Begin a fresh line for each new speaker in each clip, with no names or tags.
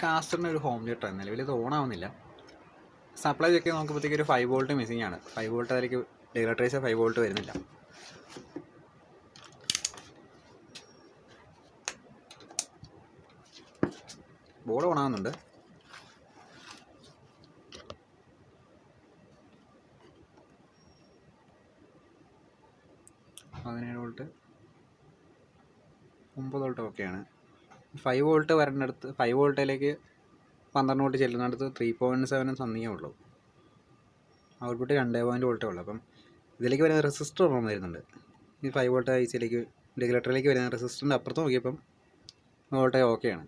കാസ്റ്ററിന് ഒരു home theatre നിലവിൽ ഇത് ഓണാവുന്നില്ല. സപ്ലൈ ചെക്ക് നോക്കുമ്പോഴത്തേക്ക് ഒരു 5 വോൾട്ട് മിസ്സിംഗ് ആണ്. 5 വോൾട്ട് അതിലേക്ക് ഡെഗ്ലട്രേസർ 5 വോൾട്ട് വരുന്നില്ല. ബോർഡ് ഓണാകുന്നുണ്ട്. വോൾട്ട് 9 വോൾട്ട് ഓക്കെയാണ്. 5 വോൾട്ട് വരേണ്ടടുത്ത് 5 വോൾട്ടിലേക്ക് 12 വോൾട്ട് ചെല്ലുന്നിടത്ത് 3.7 സംതിങ്ങേ ഉള്ളൂ. ഔട്ട്പുട്ട് 2 വോൾട്ടേ ഉള്ളൂ. അപ്പം ഇതിലേക്ക് വരുന്ന റെസിസ്റ്റർ ഓർമ്മ വരുന്നുണ്ട്. ഈ 5 വോൾട്ട് ഐസിയിലേക്ക് റെഗുലേറ്ററിലേക്ക് വരുന്ന റെസിസ്റ്ററിൻ്റെ അപ്പുറത്ത് നോക്കിയപ്പം വോൾട്ടേ ഓക്കെയാണ്.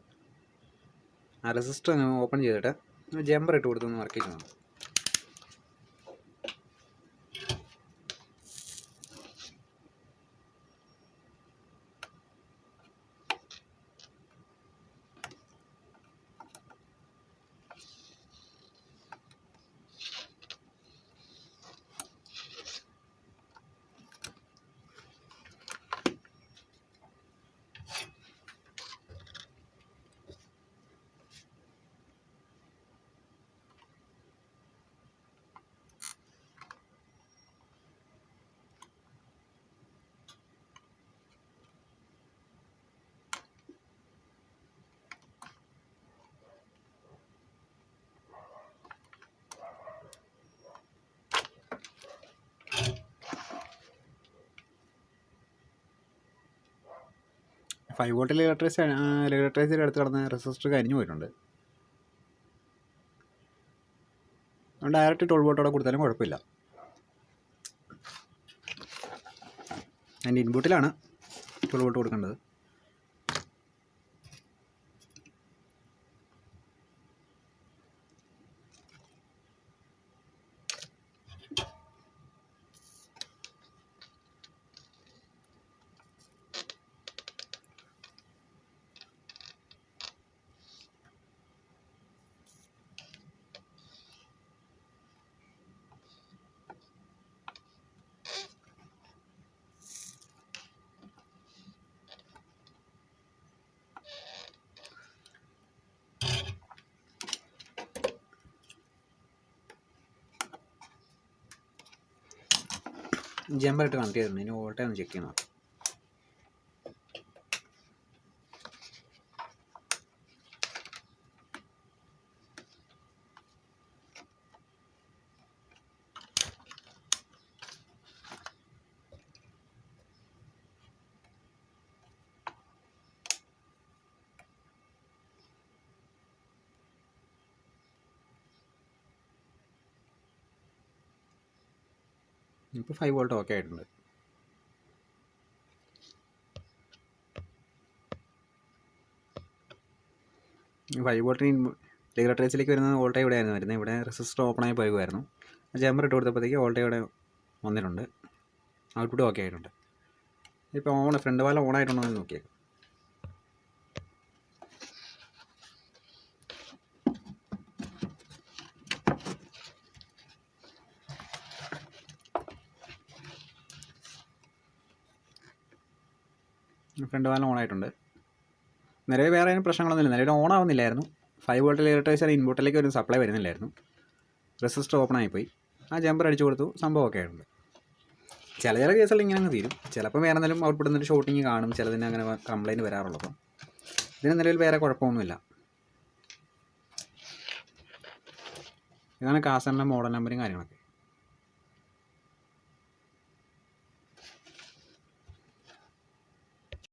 ആ റെസിസ്റ്റർ ഓപ്പൺ ചെയ്തിട്ട് ജമ്പർ ഇട്ട് കൊടുത്തൊന്ന് വർക്ക് ചെയ്യുന്നു. ഫൈവ് വോൾട്ടിൽ ഇലക്ട്രിസിറ്റി അടുത്ത് കിടന്ന റെസിസ്റ്റർ കരിഞ്ഞു പോയിട്ടുണ്ട്. ഡയറക്റ്റ് 12 വോൾട്ടോടെ കൊടുത്താലും കുഴപ്പമില്ല. അതിൻ്റെ ഇൻപുട്ടിലാണ് 12 വോൾട്ട് കൊടുക്കേണ്ടത്. ജമ്പറിട്ട് കണക്ട് ചെയ്തിട്ടുണ്ട്. ഇനി വോൾട്ടേജ് ഒന്ന് ചെക്ക് ചെയ്യണം. ഇപ്പോൾ 5 വോൾട്ട് ഓക്കെ ആയിട്ടുണ്ട്. ഫൈവ് വോൾട്ടിന് റെഗുലേറ്റേഴ്സിലേക്ക് വരുന്ന വോൾട്ടേജ് ഇവിടെ ആയിരുന്നു വരുന്നത്. ഇവിടെ റെസിസ്റ്റർ ഓപ്പണായി പോയുമായിരുന്നു. ജമ്പർ ഇട്ട് കൊടുത്തപ്പോഴത്തേക്ക് വോൾട്ടേജ് ഇവിടെ വന്നിട്ടുണ്ട്. ഔട്ട്പുട്ട് ഓക്കെ ആയിട്ടുണ്ട്. ഇപ്പോൾ ഫ്രണ്ട് വാല ഓണായിട്ടുണ്ടോ എന്ന് നോക്കിയേക്കാം. ഫ്രണ്ട് വാല ഓണായിട്ടുണ്ട്. നിലവിൽ വേറെ പ്രശ്നങ്ങളൊന്നുമില്ല. നിലവിൽ ഓണാവുന്നില്ലായിരുന്നു. 5 വോൾട്ട് ഇലക്ട്രിസിറ്റി ഇൻപുട്ടിലേക്ക് ഒരു സപ്ലൈ വരുന്നില്ലായിരുന്നു. റെസിസ്റ്റർ ഓപ്പൺ ആയിപ്പോയി. ആ ജമ്പർ അടിച്ചു കൊടുത്തു. സംഭവം ഒക്കെ ആയിട്ടുണ്ട്. ചില കേസുകൾ ഇങ്ങനെ അങ്ങ് തീരും. ചിലപ്പോൾ വേറെ എന്തെങ്കിലും ഔട്ട്പുട്ട് നിന്നൊരു ഷോട്ടിങ് കാണും. ചിലതിന് അങ്ങനെ കംപ്ലയിൻറ്റ് വരാറുള്ളൂ. അപ്പം ഇതിന് നിലവിൽ വേറെ കുഴപ്പമൊന്നുമില്ല. ഇതാണ് കാസ്റ്ററിൻ്റെ മോഡൽ നമ്പറും കാര്യങ്ങളൊക്കെ.